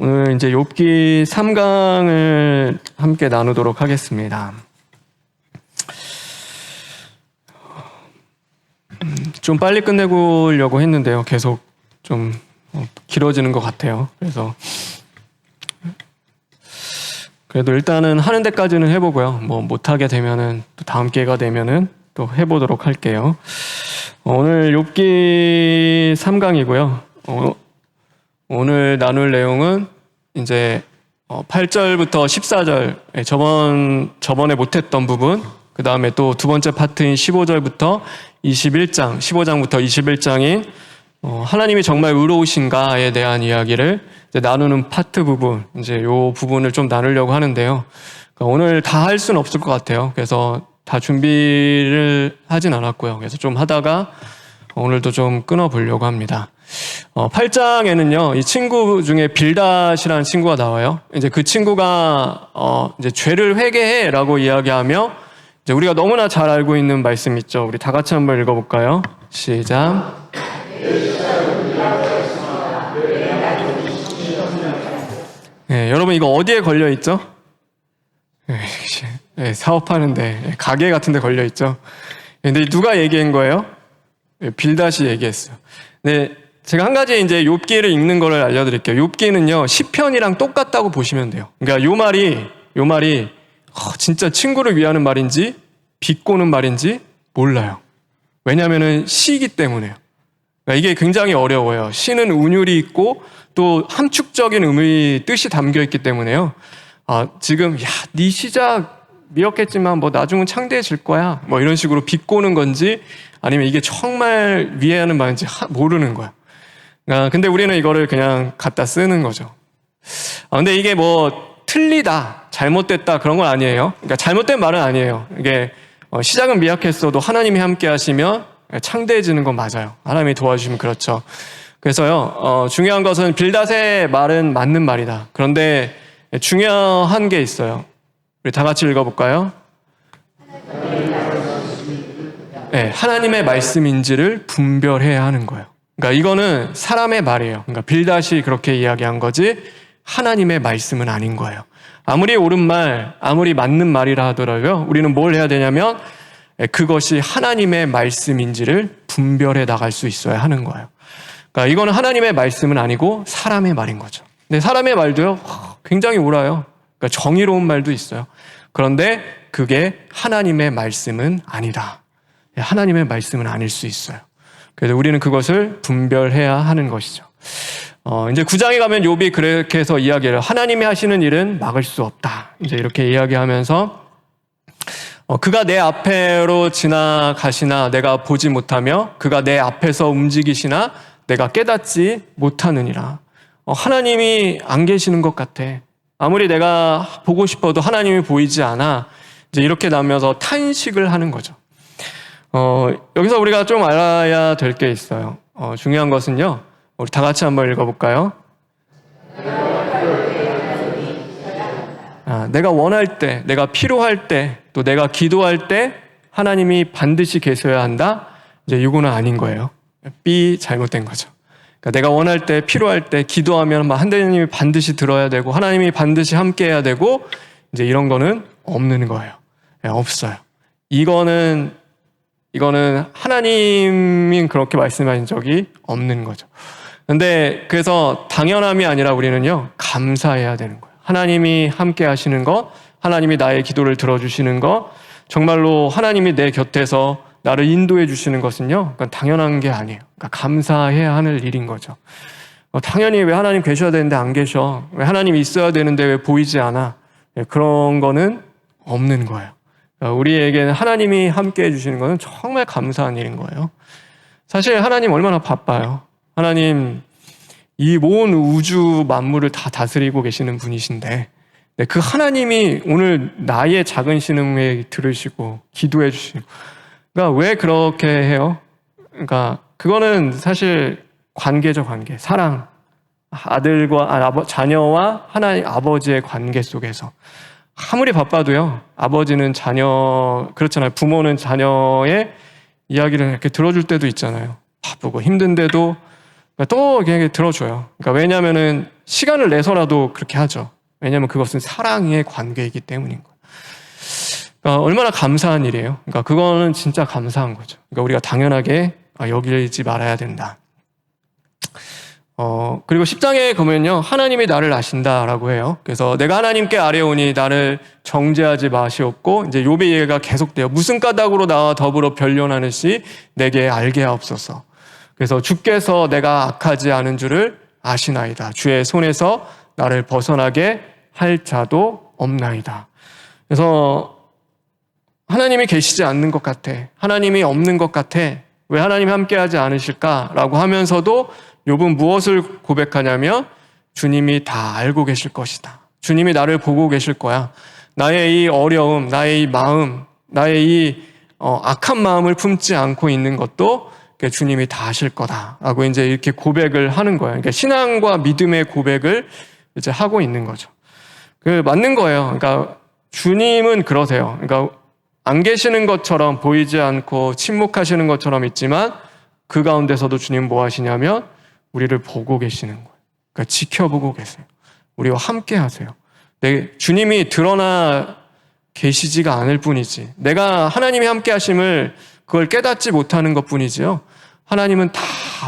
오늘 이제 욥기 3강을 함께 나누도록 하겠습니다. 좀 빨리 끝내려고 했는데요. 계속 좀 길어지는 것 같아요. 그래도 일단은 하는 데까지는 해보고요. 못하게 되면은 또 다음 기회가 되면은 또 해보도록 할게요. 오늘 욥기 3강이고요. 오늘 나눌 내용은 이제 8절부터 14절, 저번에 못했던 부분, 그 다음에 또 두 번째 파트인 15절부터 21장, 15장부터 21장인 하나님이 정말 의로우신가에 대한 이야기를 이제 나누는 파트 부분, 이제 요 부분을 좀 나누려고 하는데요. 그러니까 오늘 다 할 수는 없을 것 같아요. 그래서 다 준비를 하진 않았고요. 그래서 좀 하다가 오늘도 좀 끊어보려고 합니다. 8장에는요, 이 친구 중에 빌닷이라는 친구가 나와요. 이제 그 친구가, 이제 죄를 회개해라고 이야기하며, 이제 우리가 너무나 잘 알고 있는 말씀 있죠. 우리 다 같이 한번 읽어볼까요? 시작. 네, 여러분 이거 어디에 걸려있죠? 네, 사업하는데, 가게 같은 데 걸려있죠. 근데 누가 얘기한 거예요? 빌닷이 얘기했어요. 네, 제가 한 가지 이제 욥기를 읽는 거를 알려드릴게요. 욥기는요, 시편이랑 똑같다고 보시면 돼요. 그러니까 요 말이 진짜 친구를 위하는 말인지 비꼬는 말인지 몰라요. 왜냐하면은 시이기 때문에요. 그러니까 이게 굉장히 어려워요. 시는 운율이 있고 또 함축적인 뜻이 담겨 있기 때문에요. 지금 네 시작 미웠겠지만 나중은 창대해질 거야. 이런 식으로 비꼬는 건지 아니면 이게 정말 위해하는 말인지 모르는 거야. 근데 우리는 이거를 그냥 갖다 쓰는 거죠. 근데 이게 틀리다, 잘못됐다 그런 건 아니에요. 그러니까 잘못된 말은 아니에요. 이게 시작은 미약했어도 하나님이 함께 하시면 창대해지는 건 맞아요. 하나님이 도와주시면 그렇죠. 그래서요, 중요한 것은 빌닷의 말은 맞는 말이다. 그런데 중요한 게 있어요. 우리 다 같이 읽어볼까요? 네, 하나님의 말씀인지를 분별해야 하는 거예요. 그러니까 이거는 사람의 말이에요. 그러니까 빌닷이 그렇게 이야기한 거지 하나님의 말씀은 아닌 거예요. 아무리 옳은 말, 아무리 맞는 말이라 하더라도요, 우리는 뭘 해야 되냐면 그것이 하나님의 말씀인지를 분별해 나갈 수 있어야 하는 거예요. 그러니까 이거는 하나님의 말씀은 아니고 사람의 말인 거죠. 근데 사람의 말도요, 굉장히 옳아요. 그러니까 정의로운 말도 있어요. 그런데 그게 하나님의 말씀은 아니다. 하나님의 말씀은 아닐 수 있어요. 그래서 우리는 그것을 분별해야 하는 것이죠. 이제 9장에 가면 욥이 그렇게 해서 이야기를, 하나님이 하시는 일은 막을 수 없다. 이제 이렇게 이야기하면서 그가 내 앞으로 지나가시나 내가 보지 못하며 그가 내 앞에서 움직이시나 내가 깨닫지 못하느니라. 하나님이 안 계시는 것 같아. 아무리 내가 보고 싶어도 하나님이 보이지 않아. 이제 이렇게 나오면서 탄식을 하는 거죠. 여기서 우리가 좀 알아야 될 게 있어요. 중요한 것은요, 우리 다 같이 한번 읽어볼까요? 내가 원할 때, 내가 필요할 때, 또 내가 기도할 때 하나님이 반드시 계셔야 한다? 이제 이거는 아닌 거예요. B 잘못된 거죠. 그러니까 내가 원할 때, 필요할 때, 기도하면 하나님이 반드시 들어야 되고 하나님이 반드시 함께 해야 되고 이제 이런 거는 없는 거예요. 없어요. 이거는 하나님이 그렇게 말씀하신 적이 없는 거죠. 근데 그래서 당연함이 아니라 우리는요, 감사해야 되는 거예요. 하나님이 함께 하시는 것, 하나님이 나의 기도를 들어주시는 것, 정말로 하나님이 내 곁에서 나를 인도해 주시는 것은요, 그러니까 당연한 게 아니에요. 그러니까 감사해야 하는 일인 거죠. 당연히 왜 하나님 계셔야 되는데 안 계셔? 왜 하나님이 있어야 되는데 왜 보이지 않아? 그런 거는 없는 거예요. 우리에게는 하나님이 함께 해주시는 것은 정말 감사한 일인 거예요. 사실 하나님 얼마나 바빠요. 하나님 이 온 우주 만물을 다 다스리고 계시는 분이신데 그 하나님이 오늘 나의 작은 신음에 들으시고 기도해 주시고, 그러니까 왜 그렇게 해요? 그러니까 그거는 사실 관계죠, 관계. 사랑. 자녀와 하나님 아버지의 관계 속에서 아무리 바빠도요, 아버지는 그렇잖아요. 부모는 자녀의 이야기를 이렇게 들어줄 때도 있잖아요. 바쁘고 힘든데도 또 이렇게 들어줘요. 그러니까 왜냐면은 시간을 내서라도 그렇게 하죠. 왜냐하면 그것은 사랑의 관계이기 때문인 거예요. 그러니까 얼마나 감사한 일이에요. 그러니까 그거는 진짜 감사한 거죠. 그러니까 우리가 당연하게 여기지 말아야 된다. 그리고 10장에 보면요, 하나님이 나를 아신다라고 해요. 그래서 내가 하나님께 아뢰오니 나를 정죄하지 마시옵고, 이제 욥의 예가 계속돼요. 무슨 까닭으로 나와 더불어 변론하는지 내게 알게 하옵소서. 그래서 주께서 내가 악하지 않은 줄을 아시나이다. 주의 손에서 나를 벗어나게 할 자도 없나이다. 그래서 하나님이 계시지 않는 것 같아. 하나님이 없는 것 같아. 왜 하나님이 함께하지 않으실까라고 하면서도 욥은 무엇을 고백하냐면 주님이 다 알고 계실 것이다. 주님이 나를 보고 계실 거야. 나의 이 어려움, 나의 이 마음, 나의 이 악한 마음을 품지 않고 있는 것도 주님이 다 아실 거다라고 이제 이렇게 고백을 하는 거예요. 그러니까 신앙과 믿음의 고백을 이제 하고 있는 거죠. 맞는 거예요. 그러니까 주님은 그러세요. 그러니까 안 계시는 것처럼 보이지 않고 침묵하시는 것처럼 있지만 그 가운데서도 주님 뭐 하시냐면 우리를 보고 계시는 거예요. 그러니까 지켜보고 계세요. 우리와 함께 하세요. 주님이 드러나 계시지가 않을 뿐이지. 내가 하나님이 함께 하심을 그걸 깨닫지 못하는 것 뿐이지요. 하나님은 다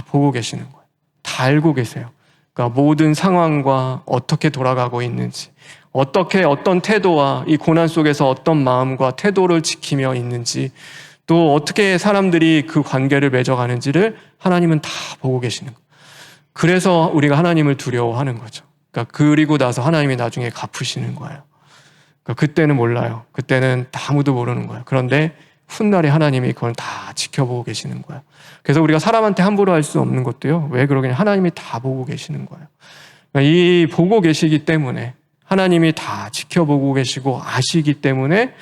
보고 계시는 거예요. 다 알고 계세요. 그러니까 모든 상황과 어떻게 돌아가고 있는지, 어떻게 어떤 태도와 이 고난 속에서 어떤 마음과 태도를 지키며 있는지, 또 어떻게 사람들이 그 관계를 맺어가는지를 하나님은 다 보고 계시는 거예요. 그래서 우리가 하나님을 두려워하는 거죠. 그러니까 그리고 나서 하나님이 나중에 갚으시는 거예요. 그러니까 그때는 몰라요. 그때는 아무도 모르는 거예요. 그런데 훗날에 하나님이 그걸 다 지켜보고 계시는 거예요. 그래서 우리가 사람한테 함부로 할 수 없는 것도요. 왜 그러겠냐? 하나님이 다 보고 계시는 거예요. 그러니까 이 보고 계시기 때문에, 하나님이 다 지켜보고 계시고 아시기 때문에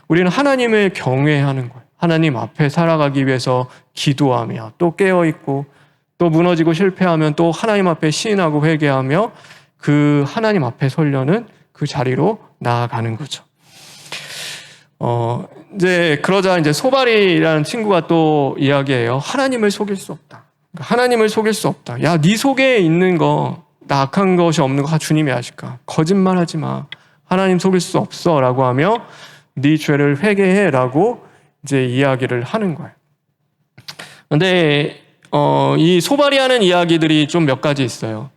우리는 하나님을 경외하는 거예요. 하나님 앞에 살아가기 위해서 기도하며 또 깨어있고 또 무너지고 실패하면 또 하나님 앞에 시인하고 회개하며 그 하나님 앞에 서려는 그 자리로 나아가는 거죠. 이제 그러자 이제 소발이라는 친구가 또 이야기해요. 하나님을 속일 수 없다. 하나님을 속일 수 없다. 야, 네 속에 있는 거, 나 악한 것이 없는 거 주님이 아실까? 거짓말하지 마. 하나님 속일 수 없어라고 하며 네 죄를 회개해라고 이제 이야기를 하는 거예요. 근데 이 소발이 하는 이야기들이 좀 몇 가지 있어요.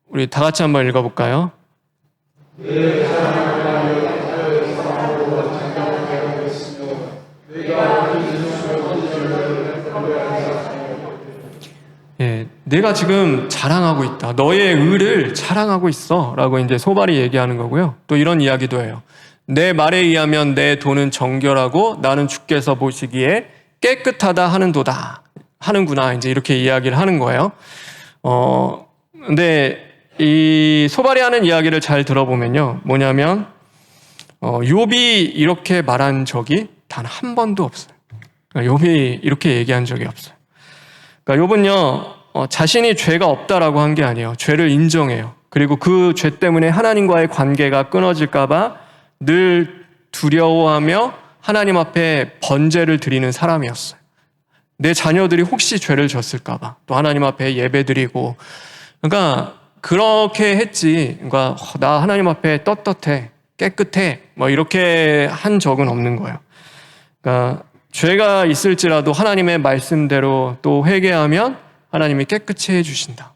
우리 다 같이 한번 읽어볼까요? 예, 내가 지금 자랑하고 있다. 너의 의를 자랑하고 있어. 라고 이제 소발이 얘기하는 거고요. 또 이런 이야기도 해요. 내 말에 의하면 내 돈은 정결하고 나는 주께서 보시기에 깨끗하다 하는구나. 이제 이렇게 이야기를 하는 거예요. 근데 이 소발이 하는 이야기를 잘 들어보면요. 뭐냐면, 욥이 이렇게 말한 적이 단 한 번도 없어요. 욥이 이렇게 얘기한 적이 없어요. 그러니까 욥은요, 자신이 죄가 없다라고 한 게 아니에요. 죄를 인정해요. 그리고 그 죄 때문에 하나님과의 관계가 끊어질까봐 늘 두려워하며 하나님 앞에 번제를 드리는 사람이었어요. 내 자녀들이 혹시 죄를 졌을까봐 또 하나님 앞에 예배드리고, 그러니까 그렇게 했지. 그러니까 나 하나님 앞에 떳떳해, 깨끗해, 뭐 이렇게 한 적은 없는 거예요. 그러니까 죄가 있을지라도 하나님의 말씀대로 또 회개하면 하나님이 깨끗이 해주신다.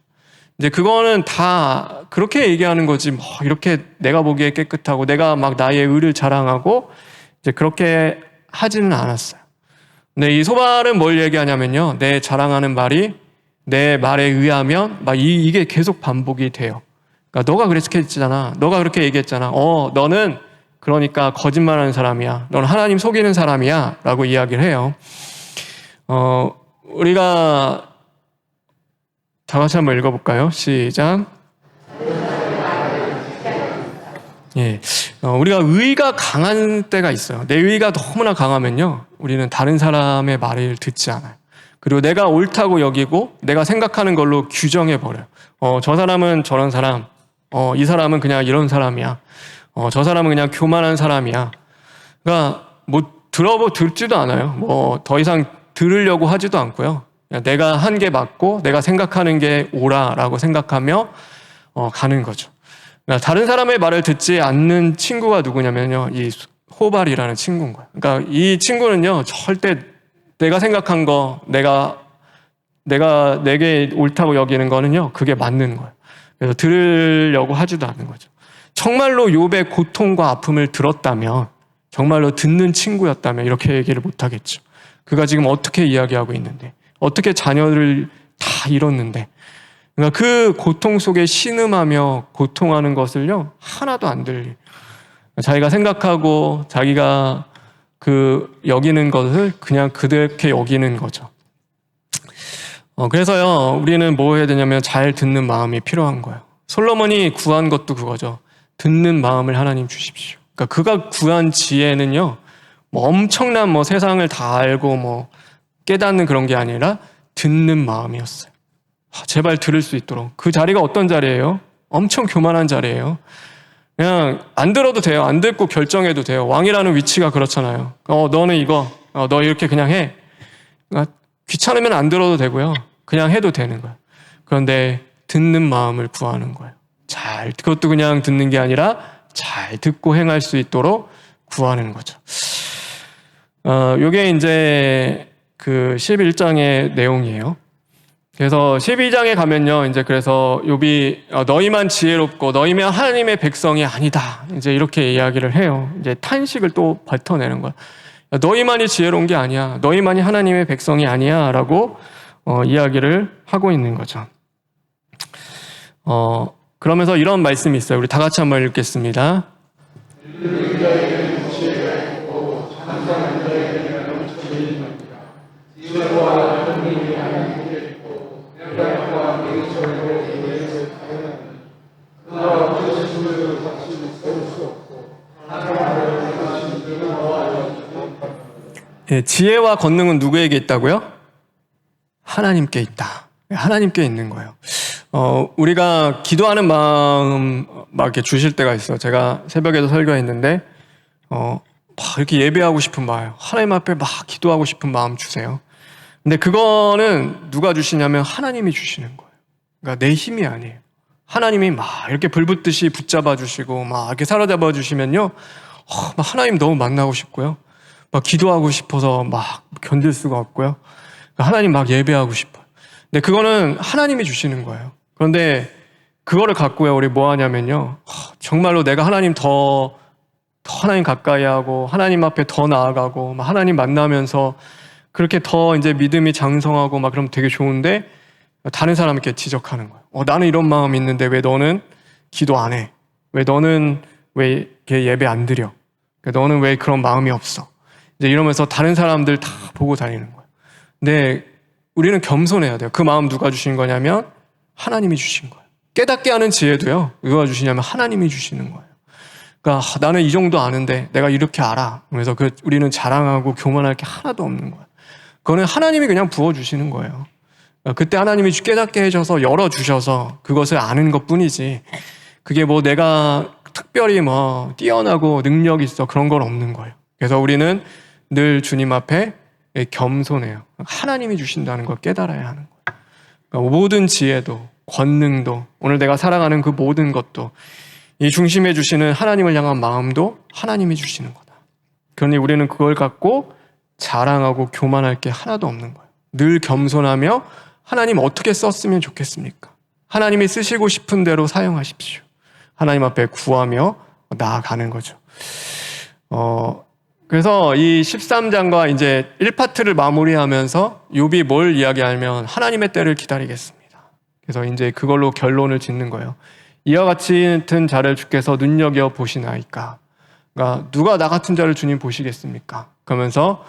이제 그거는 다 그렇게 얘기하는 거지, 뭐 이렇게 내가 보기에 깨끗하고 내가 막 나의 의를 자랑하고 이제 그렇게 하지는 않았어요. 근데 이 소발은 뭘 얘기하냐면요, 내 자랑하는 말이 내 말에 의하면 막 이게 계속 반복이 돼요. 그러니까 너가 그렇게 했잖아, 너가 그렇게 얘기했잖아, 너는 그러니까 거짓말하는 사람이야, 너는 하나님 속이는 사람이야 라고 이야기를 해요. 우리가 다 같이 한번 읽어볼까요? 시작. 예, 우리가 의가 강한 때가 있어요. 내 의가 너무나 강하면요, 우리는 다른 사람의 말을 듣지 않아요. 그리고 내가 옳다고 여기고 내가 생각하는 걸로 규정해버려요. 저 사람은 저런 사람, 이 사람은 그냥 이런 사람이야, 저 사람은 그냥 교만한 사람이야. 그러니까 뭐 듣지도 않아요. 뭐 더 이상 들으려고 하지도 않고요. 내가 한 게 맞고 내가 생각하는 게 옳아라고 생각하며 가는 거죠. 그러니까 다른 사람의 말을 듣지 않는 친구가 누구냐면요, 이 호발이라는 친구인 거예요. 그러니까 이 친구는요, 절대 내가 생각한 거, 내가 내게 옳다고 여기는 거는요, 그게 맞는 거예요. 그래서 들으려고 하지도 않는 거죠. 정말로 욥의 고통과 아픔을 들었다면, 정말로 듣는 친구였다면 이렇게 얘기를 못 하겠죠. 그가 지금 어떻게 이야기하고 있는데, 어떻게 자녀를 다 잃었는데, 그러니까 그 고통 속에 신음하며 고통하는 것을요, 하나도 안 들려요. 자기가 생각하고 자기가 여기는 것을 그냥 그렇게 여기는 거죠. 그래서요, 우리는 뭐 해야 되냐면 잘 듣는 마음이 필요한 거예요. 솔로몬이 구한 것도 그거죠. 듣는 마음을 하나님 주십시오. 그러니까 그가 구한 지혜는요, 뭐 엄청난 세상을 다 알고 깨닫는 그런 게 아니라 듣는 마음이었어요. 제발 들을 수 있도록. 그 자리가 어떤 자리예요? 엄청 교만한 자리예요. 그냥 안 들어도 돼요. 안 듣고 결정해도 돼요. 왕이라는 위치가 그렇잖아요. 너는 이거, 너 이렇게 그냥 해. 그러니까 귀찮으면 안 들어도 되고요. 그냥 해도 되는 거예요. 그런데 듣는 마음을 구하는 거예요. 그것도 그냥 듣는 게 아니라 잘 듣고 행할 수 있도록 구하는 거죠. 요게 이제 그 11장의 내용이에요. 그래서 12장에 가면요, 이제 그래서 욥이 너희만 지혜롭고 너희만 하나님의 백성이 아니다. 이제 이렇게 이야기를 해요. 이제 탄식을 또 뱉어내는 거야. 너희만이 지혜로운 게 아니야. 너희만이 하나님의 백성이 아니야. 라고 이야기를 하고 있는 거죠. 그러면서 이런 말씀이 있어요. 우리 다 같이 한번 읽겠습니다. 예, 지혜와 권능은 누구에게 있다고요? 하나님께 있다. 하나님께 있는 거예요. 우리가 기도하는 마음 막 이렇게 주실 때가 있어요. 제가 새벽에도 설교했는데, 막 이렇게 예배하고 싶은 마음, 하나님 앞에 막 기도하고 싶은 마음 주세요. 근데 그거는 누가 주시냐면 하나님이 주시는 거예요. 그러니까 내 힘이 아니에요. 하나님이 막 이렇게 불붙듯이 붙잡아 주시고 막 이렇게 사로잡아 주시면요, 막 하나님 너무 만나고 싶고요. 막 기도하고 싶어서 막 견딜 수가 없고요. 하나님 막 예배하고 싶어요. 근데 그거는 하나님이 주시는 거예요. 그런데 그거를 갖고요, 우리 뭐 하냐면요, 정말로 내가 하나님 더 하나님 가까이 하고 하나님 앞에 더 나아가고 막 하나님 만나면서 그렇게 더 이제 믿음이 장성하고 막 그러면 되게 좋은데, 다른 사람에게 지적하는 거예요. 나는 이런 마음이 있는데 왜 너는 기도 안 해? 왜 너는 왜 이렇게 예배 안 드려? 너는 왜 그런 마음이 없어? 이제 이러면서 다른 사람들 다 보고 다니는 거예요. 근데 우리는 겸손해야 돼요. 그 마음 누가 주신 거냐면 하나님이 주신 거예요. 깨닫게 하는 지혜도요, 누가 주시냐면 하나님이 주시는 거예요. 그러니까 나는 이 정도 아는데 내가 이렇게 알아. 그래서 우리는 자랑하고 교만할 게 하나도 없는 거예요. 그거는 하나님이 그냥 부어주시는 거예요. 그때 하나님이 깨닫게 해줘서 열어주셔서 그것을 아는 것뿐이지, 그게 내가 특별히 뛰어나고 능력 있어 그런 건 없는 거예요. 그래서 우리는 늘 주님 앞에 겸손해요. 하나님이 주신다는 걸 깨달아야 하는 거예요. 그러니까 모든 지혜도 권능도 오늘 내가 살아가는 그 모든 것도 이 중심에 주시는 하나님을 향한 마음도 하나님이 주시는 거다. 그러니 우리는 그걸 갖고 자랑하고 교만할 게 하나도 없는 거예요. 늘 겸손하며 하나님 어떻게 썼으면 좋겠습니까? 하나님이 쓰시고 싶은 대로 사용하십시오. 하나님 앞에 구하며 나아가는 거죠. 그래서 이 13장과 이제 1파트를 마무리하면서 욥이 뭘 이야기하면 하나님의 때를 기다리겠습니다. 그래서 이제 그걸로 결론을 짓는 거예요. 이와 같은 자를 주께서 눈여겨 보시나이까? 그러니까 누가 나 같은 자를 주님 보시겠습니까? 그러면서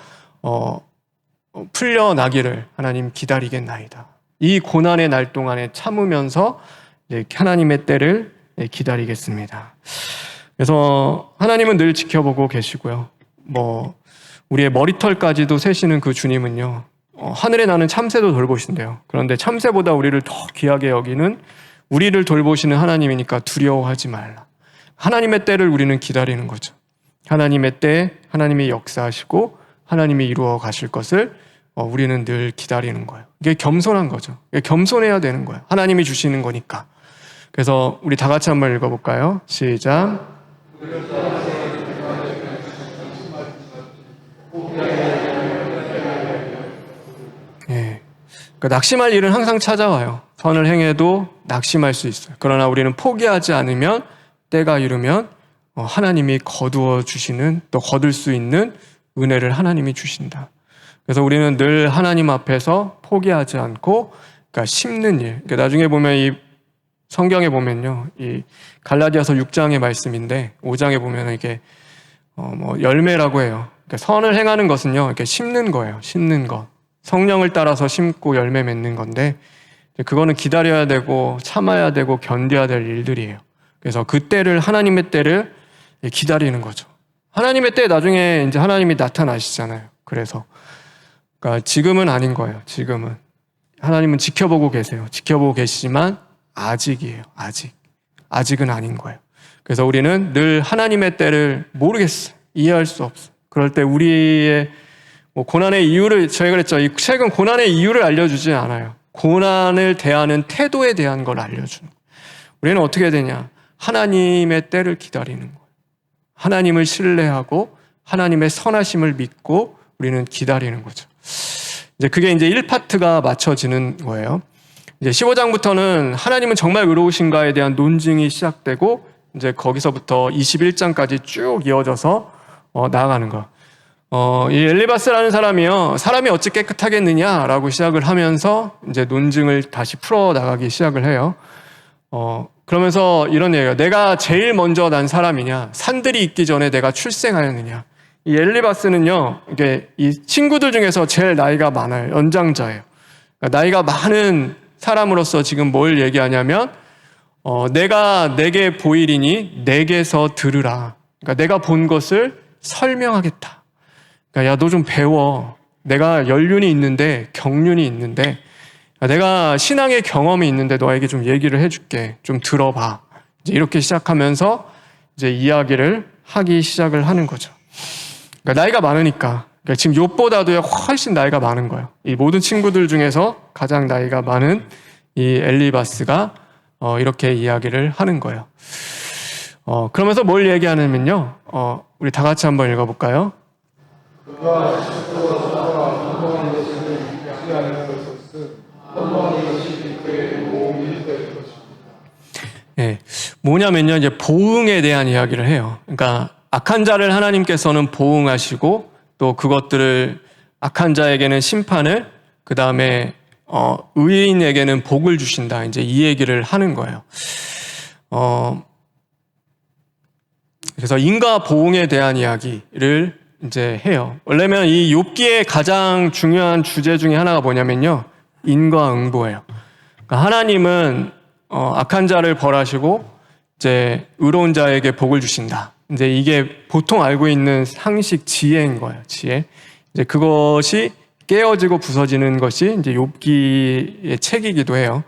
풀려나기를 하나님 기다리겠나이다. 이 고난의 날 동안에 참으면서 이제 하나님의 때를 기다리겠습니다. 그래서 하나님은 늘 지켜보고 계시고요. 우리의 머리털까지도 세시는 그 주님은요, 하늘에 나는 참새도 돌보신대요. 그런데 참새보다 우리를 더 귀하게 여기는 우리를 돌보시는 하나님이니까 두려워하지 말라. 하나님의 때를 우리는 기다리는 거죠. 하나님의 때, 하나님이 역사하시고 하나님이 이루어 가실 것을 우리는 늘 기다리는 거예요. 이게 겸손한 거죠. 이게 겸손해야 되는 거예요. 하나님이 주시는 거니까. 그래서 우리 다 같이 한번 읽어볼까요? 시작. 예. 그러니까 낙심할 일은 항상 찾아와요. 선을 행해도 낙심할 수 있어요. 그러나 우리는 포기하지 않으면 때가 이르면 하나님이 거두어 주시는, 또 거둘 수 있는 은혜를 하나님이 주신다. 그래서 우리는 늘 하나님 앞에서 포기하지 않고, 그러니까 심는 일. 그러니까 나중에 보면 이 성경에 보면요, 이 갈라디아서 6장의 말씀인데 5장에 보면 이게 열매라고 해요. 그러니까 선을 행하는 것은요, 이렇게 심는 거예요. 심는 것. 성령을 따라서 심고 열매 맺는 건데, 그거는 기다려야 되고 참아야 되고 견뎌야 될 일들이에요. 그래서 그 때를, 하나님의 때를 기다리는 거죠. 하나님의 때에 나중에 이제 하나님이 나타나시잖아요. 그래서 그러니까 지금은 아닌 거예요. 지금은 하나님은 지켜보고 계세요. 지켜보고 계시지만 아직이에요. 아직은 아닌 거예요. 그래서 우리는 늘 하나님의 때를 모르겠어요. 이해할 수 없어요. 그럴 때 우리의 고난의 이유를, 저희가 그랬죠. 이 책은 고난의 이유를 알려주지 않아요. 고난을 대하는 태도에 대한 걸 알려주는 거예요. 우리는 어떻게 해야 되냐? 하나님의 때를 기다리는 거예요. 하나님을 신뢰하고 하나님의 선하심을 믿고 우리는 기다리는 거죠. 이제 그게 이제 1파트가 맞춰지는 거예요. 이제 15장부터는 하나님은 정말 의로우신가에 대한 논증이 시작되고, 이제 거기서부터 21장까지 쭉 이어져서 나아가는 거. 이 엘리바스라는 사람이요, 사람이 어찌 깨끗하겠느냐라고 시작을 하면서 이제 논증을 다시 풀어 나가기 시작을 해요. 그러면서 이런 얘기예요. 내가 제일 먼저 난 사람이냐? 산들이 있기 전에 내가 출생하였느냐? 이 엘리바스는요, 이게 이 친구들 중에서 제일 나이가 많아요. 연장자예요. 그러니까 나이가 많은 사람으로서 지금 뭘 얘기하냐면, 내가 내게 보이리니 내게서 들으라. 그러니까 내가 본 것을 설명하겠다. 그러니까 야, 너 좀 배워. 내가 연륜이 있는데, 경륜이 있는데, 내가 신앙의 경험이 있는데 너에게 좀 얘기를 해줄게. 좀 들어봐. 이제 이렇게 시작하면서 이제 이야기를 하기 시작을 하는 거죠. 그러니까 나이가 많으니까. 그러니까 지금 욥보다도 훨씬 나이가 많은 거예요. 이 모든 친구들 중에서 가장 나이가 많은 이 엘리바스가 이렇게 이야기를 하는 거예요. 그러면서 뭘 얘기하냐면요. 우리 다 같이 한번 읽어볼까요? 그가 예, 뭐냐면요, 이제 보응에 대한 이야기를 해요. 그러니까 악한 자를 하나님께서는 보응하시고, 또 그것들을, 악한 자에게는 심판을, 그 다음에 의인에게는 복을 주신다. 이제 이 얘기를 하는 거예요. 그래서 인과 보응에 대한 이야기를 이제 해요. 원래면 이 욥기의 가장 중요한 주제 중에 하나가 뭐냐면요, 인과응보예요. 그러니까 하나님은 악한 자를 벌하시고 이제 의로운 자에게 복을 주신다. 이제 이게 보통 알고 있는 상식 지혜인 거예요. 지혜. 이제 그것이 깨어지고 부서지는 것이 이제 욥기의 책이기도 해요.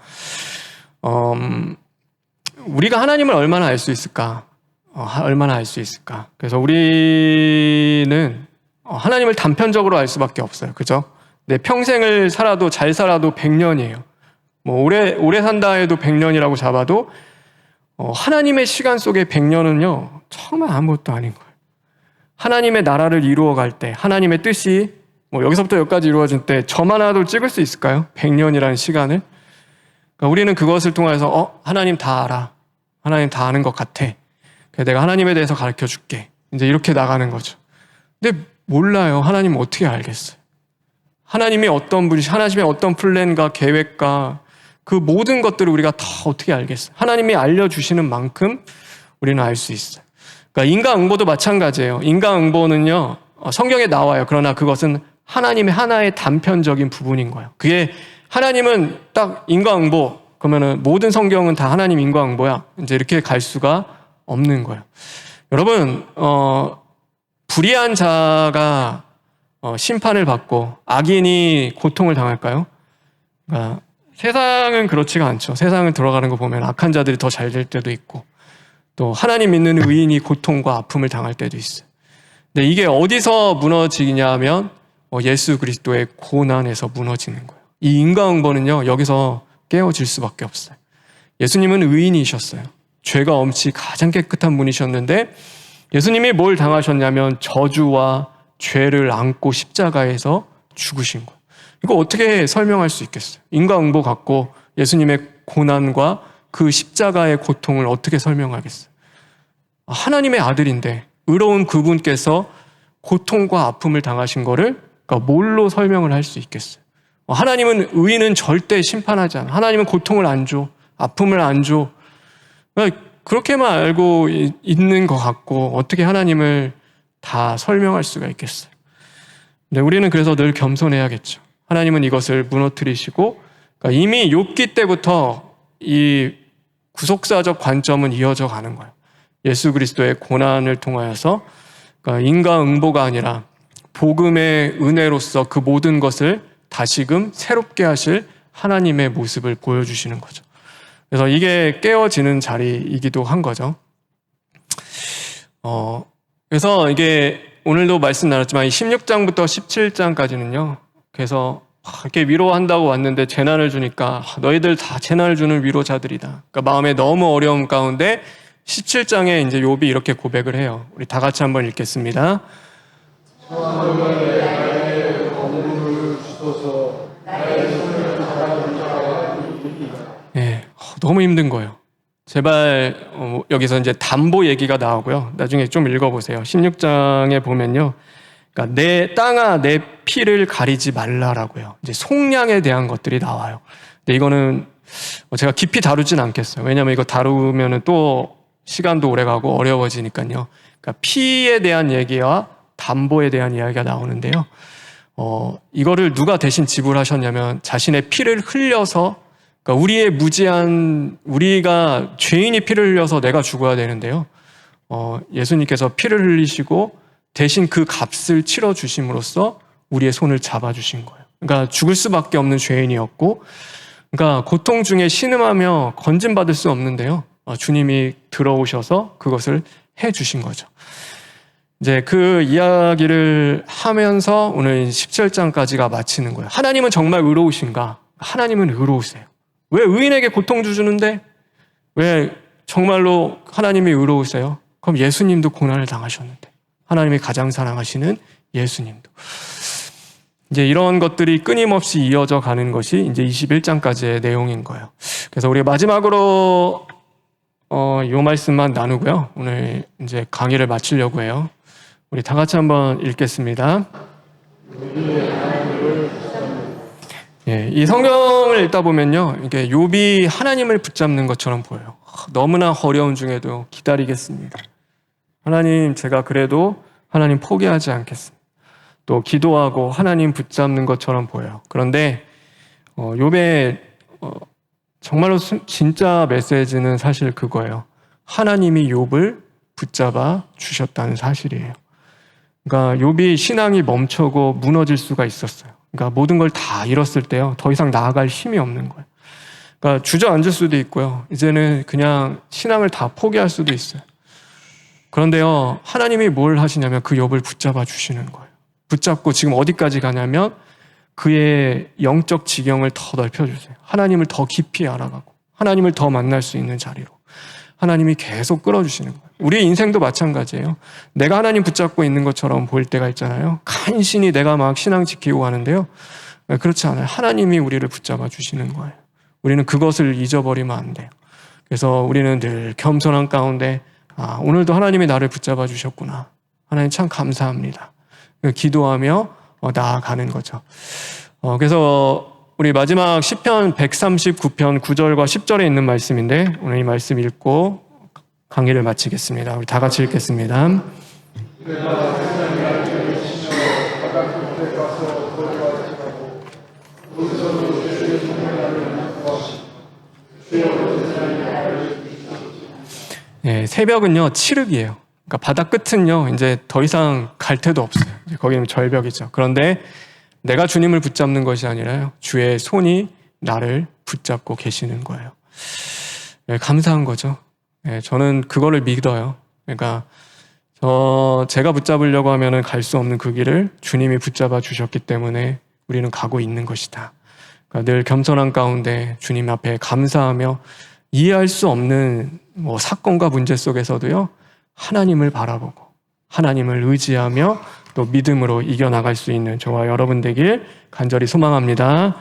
우리가 하나님을 얼마나 알 수 있을까? 얼마나 알 수 있을까? 그래서 우리는 하나님을 단편적으로 알 수밖에 없어요. 그죠? 내 평생을 살아도, 잘 살아도 100년이에요. 뭐 오래 산다 해도 100년이라고 잡아도 하나님의 시간 속의 100년은요, 정말 아무것도 아닌 거예요. 하나님의 나라를 이루어갈 때, 하나님의 뜻이 여기서부터 여기까지 이루어질 때 점 하나도 찍을 수 있을까요? 100년이라는 시간을. 그러니까 우리는 그것을 통해서 하나님 다 알아. 하나님 다 아는 것 같아. 그래서 내가 하나님에 대해서 가르쳐 줄게. 이제 이렇게 나가는 거죠. 근데 몰라요. 하나님 어떻게 알겠어요? 하나님이 어떤 분이시, 하나님의 어떤 플랜과 계획과 그 모든 것들을 우리가 다 어떻게 알겠어요? 하나님이 알려주시는 만큼 우리는 알 수 있어요. 그러니까 인과응보도 마찬가지예요. 인과응보는요, 성경에 나와요. 그러나 그것은 하나님의 하나의 단편적인 부분인 거예요. 그게 하나님은 딱 인과응보, 그러면은 모든 성경은 다 하나님 인과응보야. 이제 이렇게 갈 수가 없는 거예요. 여러분, 불의한 자가 심판을 받고 악인이 고통을 당할까요? 그러니까 세상은 그렇지가 않죠. 세상을 들어가는 거 보면 악한 자들이 더 잘 될 때도 있고, 또 하나님 믿는 의인이 고통과 아픔을 당할 때도 있어요. 근데 이게 어디서 무너지냐 하면 예수 그리스도의 고난에서 무너지는 거예요. 이 인과응보는요, 여기서 깨어질 수밖에 없어요. 예수님은 의인이셨어요. 죄가 없이 가장 깨끗한 분이셨는데 예수님이 뭘 당하셨냐면 저주와 죄를 안고 십자가에서 죽으신 거예요. 이거 어떻게 설명할 수 있겠어요? 인과응보 갖고 예수님의 고난과 그 십자가의 고통을 어떻게 설명하겠어요? 하나님의 아들인데 의로운 그분께서 고통과 아픔을 당하신 거를 그러니까 뭘로 설명을 할 수 있겠어요? 하나님은 의인은 절대 심판하지 않아. 하나님은 고통을 안 줘. 아픔을 안 줘. 그렇게만 알고 있는 것 같고 어떻게 하나님을 다 설명할 수가 있겠어요? 근데 우리는 그래서 늘 겸손해야겠죠. 하나님은 이것을 무너뜨리시고 그러니까 이미 욥기 때부터 이 구속사적 관점은 이어져 가는 거예요. 예수 그리스도의 고난을 통하여서 그러니까 인과응보가 아니라 복음의 은혜로서 그 모든 것을 다시금 새롭게 하실 하나님의 모습을 보여주시는 거죠. 그래서 이게 깨어지는 자리이기도 한 거죠. 그래서 이게 오늘도 말씀 나눴지만 16장부터 17장까지는요. 그래서 이렇게 위로한다고 왔는데 재난을 주니까 너희들 다 재난을 주는 위로자들이다. 그러니까 마음에 너무 어려움 가운데 17장에 이제 욥이 이렇게 고백을 해요. 우리 다 같이 한번 읽겠습니다. 네, 너무 힘든 거예요. 제발 여기서 이제 담보 얘기가 나오고요. 나중에 좀 읽어보세요. 16장에 보면요. 그러니까 내 땅아 내 피를 가리지 말라라고요. 이제 속량에 대한 것들이 나와요. 근데 이거는 제가 깊이 다루진 않겠어요. 왜냐하면 이거 다루면은 또 시간도 오래 가고 어려워지니까요. 그러니까 피에 대한 얘기와 담보에 대한 이야기가 나오는데요. 이거를 누가 대신 지불하셨냐면 자신의 피를 흘려서 그러니까 우리의 무지한 우리가 죄인이 피를 흘려서 내가 죽어야 되는데요. 예수님께서 피를 흘리시고 대신 그 값을 치러 주심으로써 우리의 손을 잡아 주신 거예요. 그러니까 죽을 수밖에 없는 죄인이었고 그러니까 고통 중에 신음하며 건짐받을 수 없는데요. 주님이 들어오셔서 그것을 해 주신 거죠. 이제 그 이야기를 하면서 오늘 17장까지가 마치는 거예요. 하나님은 정말 의로우신가? 하나님은 의로우세요. 왜 의인에게 고통 주시는데? 왜 정말로 하나님이 의로우세요? 그럼 예수님도 고난을 당하셨는데. 하나님이 가장 사랑하시는 예수님도. 이제 이런 것들이 끊임없이 이어져 가는 것이 이제 21장까지의 내용인 거예요. 그래서 우리 마지막으로 이 말씀만 나누고요. 오늘 이제 강의를 마치려고 해요. 우리 다 같이 한번 읽겠습니다. 이 성경을 읽다 보면요, 이게 욥이 하나님을 붙잡는 것처럼 보여요. 너무나 어려운 중에도 기다리겠습니다. 하나님, 제가 그래도 하나님 포기하지 않겠습니다. 또 기도하고 하나님 붙잡는 것처럼 보여요. 그런데 욥의 정말로 진짜 메시지는 사실 그거예요. 하나님이 욥을 붙잡아 주셨다는 사실이에요. 그러니까 욥이 신앙이 멈추고 무너질 수가 있었어요. 그러니까 모든 걸 다 잃었을 때요, 더 이상 나아갈 힘이 없는 거예요. 그러니까 주저앉을 수도 있고요, 이제는 그냥 신앙을 다 포기할 수도 있어요. 그런데요, 하나님이 뭘 하시냐면 그 욥을 붙잡아 주시는 거예요. 붙잡고 지금 어디까지 가냐면 그의 영적 지경을 더 넓혀주세요. 하나님을 더 깊이 알아가고 하나님을 더 만날 수 있는 자리로 하나님이 계속 끌어주시는 거예요. 우리의 인생도 마찬가지예요. 내가 하나님 붙잡고 있는 것처럼 보일 때가 있잖아요. 간신히 내가 막 신앙 지키고 가는데요, 그렇지 않아요. 하나님이 우리를 붙잡아 주시는 거예요. 우리는 그것을 잊어버리면 안 돼요. 그래서 우리는 늘 겸손한 가운데 오늘도 하나님이 나를 붙잡아 주셨구나, 하나님 참 감사합니다, 기도하며 나아가는 거죠. 그래서 우리 마지막 시편 139편 9절과 10절에 있는 말씀인데 오늘 이 말씀 읽고 강의를 마치겠습니다. 우리 다 같이 읽겠습니다. 네, 새벽은요 칠흑이에요. 그러니까 바다 끝은요 이제 더 이상 갈 데도 없어요. 이제 거기는 절벽이죠. 그런데 내가 주님을 붙잡는 것이 아니라요, 주의 손이 나를 붙잡고 계시는 거예요. 네, 감사한 거죠. 네, 저는 그거를 믿어요. 그러니까 제가 붙잡으려고 하면은 갈 수 없는 그 길을 주님이 붙잡아 주셨기 때문에 우리는 가고 있는 것이다. 그러니까 늘 겸손한 가운데 주님 앞에 감사하며 이해할 수 없는 사건과 문제 속에서도요, 하나님을 바라보고 하나님을 의지하며 또 믿음으로 이겨나갈 수 있는 저와 여러분 되길 간절히 소망합니다.